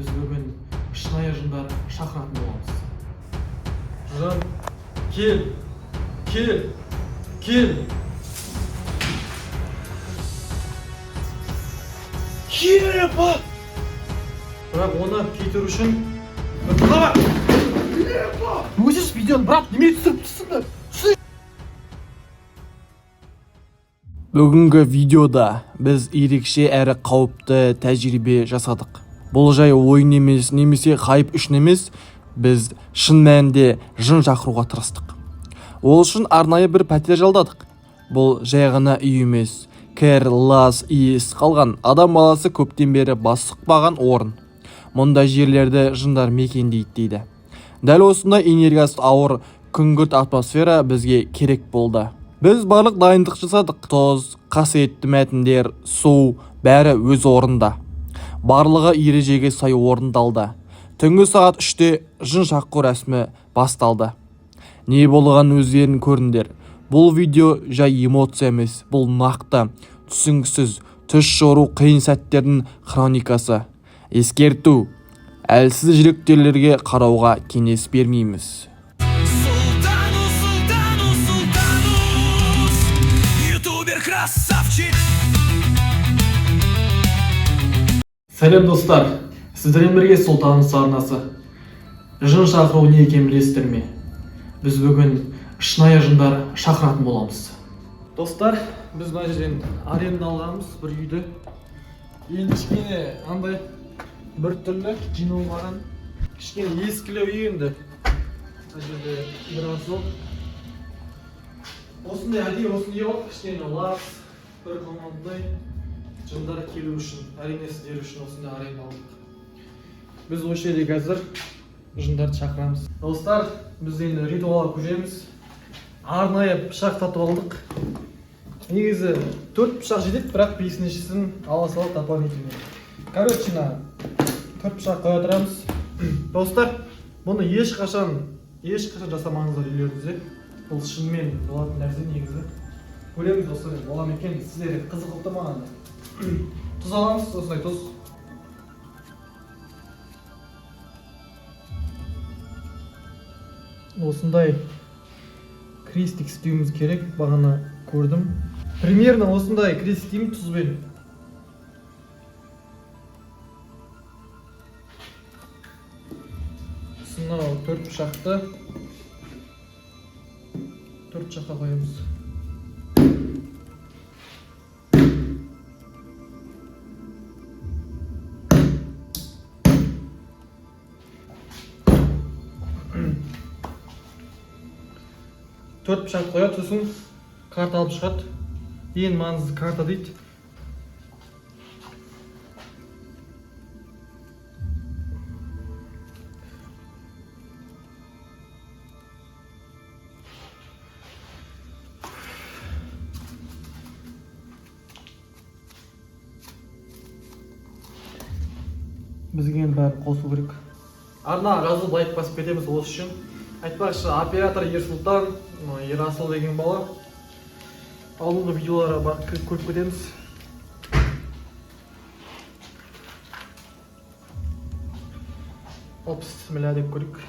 Biz bugün шынайы жындар шақыратын боламыз. Жын, кел, кел, кел. Кепа! Бірақ оны кетіру үшін қала! Кепа! Өзіз видеоны брат, неме түсіріп тұрсыңдар? Бүгінгі видеода біз ерекше әрі қауіпті тәжірибе жасадық. Бұл жай ойын емес, немесе хайп үшін емес, біз шын мәнінде жын шақыруға тырыстық. Ол үшін арнайы бір пәтер жалдадық. Бұл жай ғана үй емес, кір, лас, иіс қалған адам баласы көптен бері бас сұқпаған орын. Мұнда жерлерді жындар мекендейді дейді. Дәл осындай энергиясы ауыр күңгірт атмосфера бізге керек болды. Біз барлық дайындық жасадық. Тоз, қасиетті мәтіндер, су, бәрі өз орында. Барлығы ережеге сай орындалды. Түнгі сағат 3-те жын шақыру рәсімі басталды. Не болған өздерін көріңдер. Бұл видео жай эмоция емес, бұл нақты, түсінгісіз, түс жору қиын сәттердің хроникасы. Ескерту, әлсіз жүректілерге қарауға кеңес бермейміз. Сәлем достар, сіздермен бірге Сұлтанус арнасы. Жын шақыру не екенін білесіздер ме? Біз бүгін шынайы жындар шақыратын боламыз. Достар, біз мына жерден аренда алғанбыз бір үйді. Енді кішкене андай бір түрлі жиналмаған, кішкене ескілеу үй енді. Мына жерде біраз ол. Осындай әдейі осындай ол, кішкене лас, бір команддай жындар келу үшін, әрине сіздер үшін осындай аренда алдық. Біз осы жерде қазір жындарды шақырамыз. Достар, біз енді ритуалға көшеміз. Арнайы пышақ татып алдық. Негізі 4 пышақ жетеді, бірақ 5-шісін ала салып дополнительный. Короче, 4 пышақ қоя тұрамыз. Достар, бұны ешқашан жасамаңыздар үйлеріңізде. Бұл шынымен болатын нәрсе негізі. Көреміз достар, болам екен, сіздер қызық ұқты маған. Тұз аламыз, осындай тұз. Осындай крестик істеуіміз керек, бағана көрдім. Примерно осындай крестик істеймін тұзбен. Сонау 4 пышақты 4 жаққа қоямыз. Төрт пышақ қояды, сосын карта алып шығады. Ең маңызды карта дейді. Бізге бәрі қосу керек. Арна жазылып лайк басып кетеміз осы үшін. Айтпақшы, оператор Ерсұлтан, Ерасыл деген бала. Алдыңғы видеоларға көріп кетеміз. Бісміллә деп көрейік.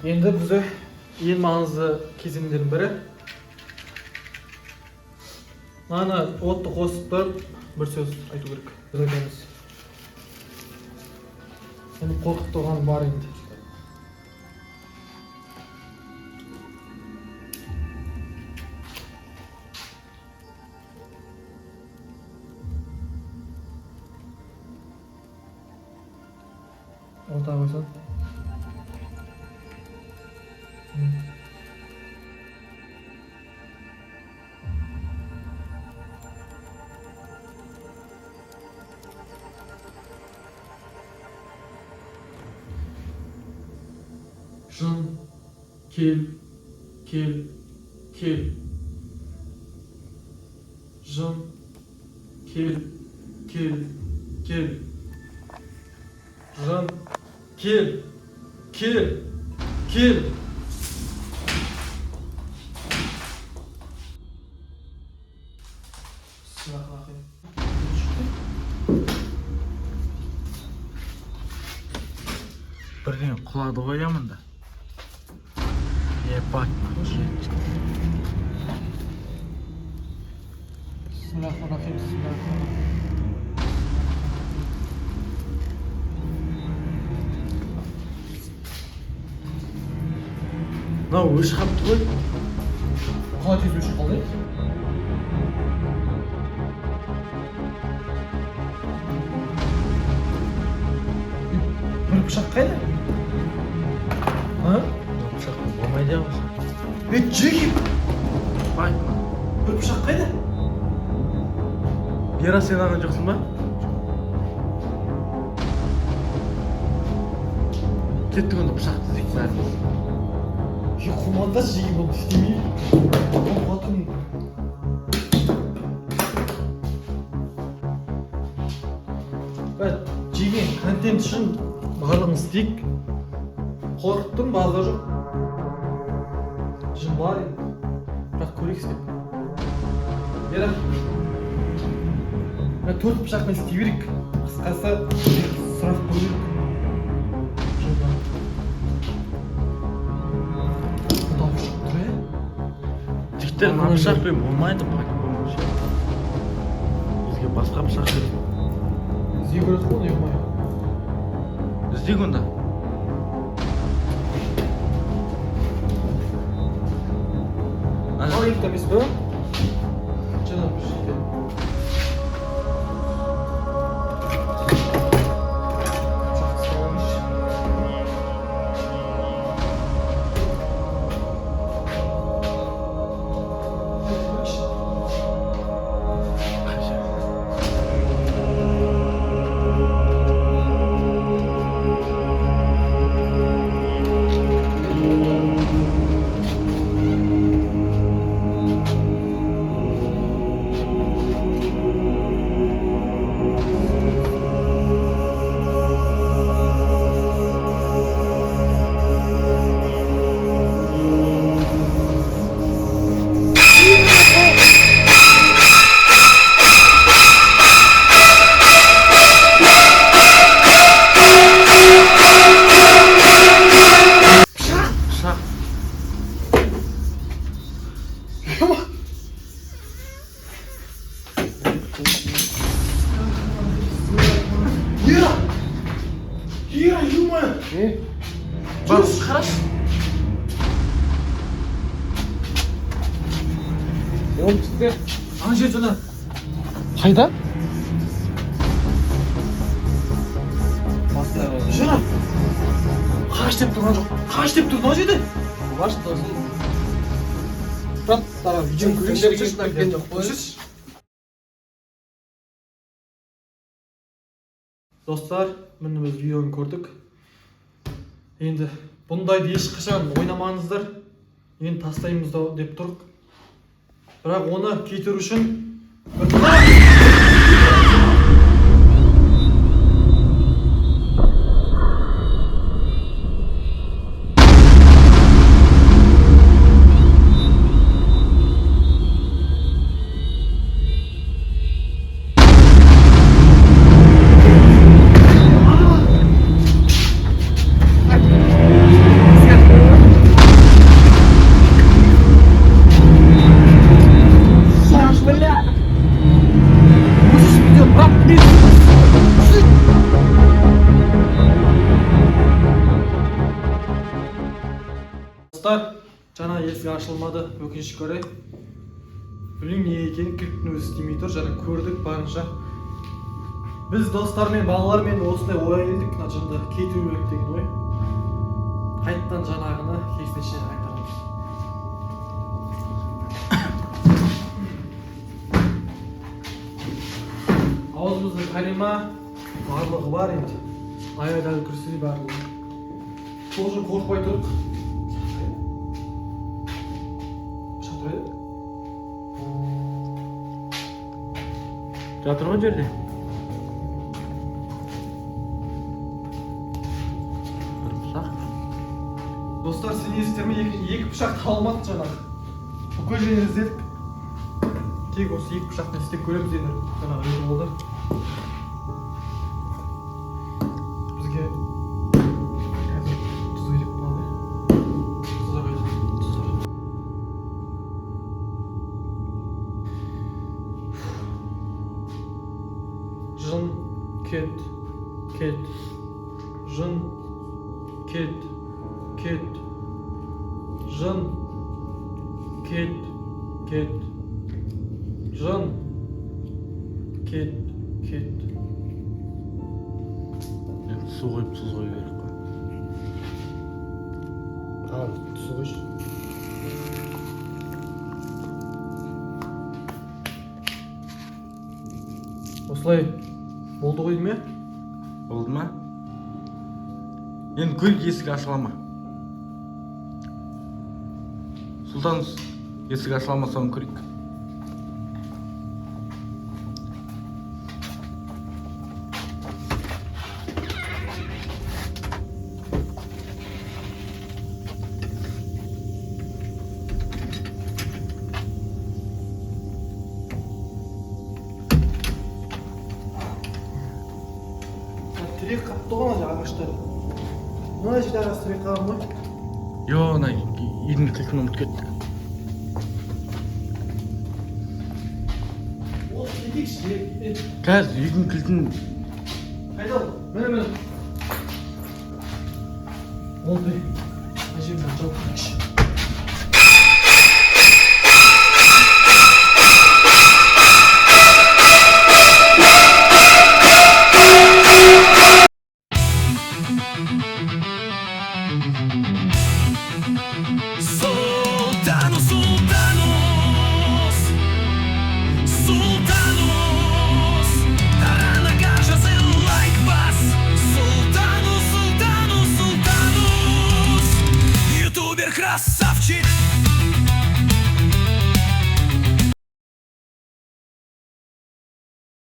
Енді бізде ең маңызды кезеңдердің бірі. Мана отты қосып тұрып, бір сөз айту керек. Біз айтамыз. Енді қорқып тұрған бар енді. Ортаға қойсан. Жын, кел, кел, кел. Жын, кел, кел, кел. Жын, кел, кел, кел. Bismillahirrahmanirrahim. Бірден құлады қоямын да. Ебать. Bismillahirrahmanirrahim. Мынау өшіп қапты ғой. Қалай тез өшіп қалды? Бір пышақ қайда? Пышақ болмайды ау. Джеки! Бай. Бір пышақ қайда? Бера сен алған жоқсың ба? Кеттік онда пышақты іздейік бәріміз. Құмандас жеге болып істемейді. Қатын. Жеген контент үшін барлығын істейік. Қорқыттың барлығы жоқ. Жын бар енді. Бірақ көрейік істеп. Бера. Төрт пышақпен істей берейік. Қысқасы сұрақ қойып. Жігіттер, мына пышақпен болмайды, по-любому ше. Бізге басқа пышақ керек. Іздей көреді ғой, не болмайды. Іздейік онда. Ал екі емес пе? Жаңа бір жерде. Бар, қараш. Оңтүстікте. Ана жер жаңа. Қайда? Жаңа. Қаш деп тұрған жоқ. Қаш деп тұр, мына жерде. Баш досын. Брат, тарап, видеоны көрейікші. Достар, міне біз видеоны көрдік. Енді бұндайды ешқашан ойнамаңыздар. Енді тастаймыз деп тұрық. Бірақ оны кетіру үшін жаңа есік ашылмады, өкінішке орай. Білмеймін не екенін, кілттің өзі істемей тұр, жаңа көрдік барынша. Біз достармен, балалармен осындай ой келдік, мына жынды кетіру керек деген ой. Қайттан жаңағыны керісінше айтамыз. Аузымыздың Карима барлығы бар енді. Аядағы күрсі барлығы. Сол үшін қорқпай тұрдық. Жатыр ғой жерде. Бір пышақ. Достар, сен естер ме? Екі пышақ табылмады жаңағы. Бүкіл жерін іздедік. тек осы екі пышақпен істеп көреміз енді. Жаңағы үйде болды. Бізге қазір тұз керек болады. Тұзға қойдық. Жын, кет, кет. Жын, кет, кет. Жын, кет, кет. Жын, кет, кет. Енді су қойып тұз қою керек қой. Tamam, тұз қойшы. Осылай болды ғой дейме? Болды ма? Енді көрейік есігі ашыла ма? Сұлтан, есігі ашыла ма, соны көрейік. Тірек қапты ғой ана ағаштар. Мына жерде ағаш тірек қалған ғой. Йо, ана үйдің кілтін ұмытып кетті. Ол кетейікші. Қазір үйдің кілтін... Қайда ол? Міне. Ол бе. Мына жерден жауып кетейікші. Sultanos, Тарана кажется like бас. Sultanos, ютубер красавчик.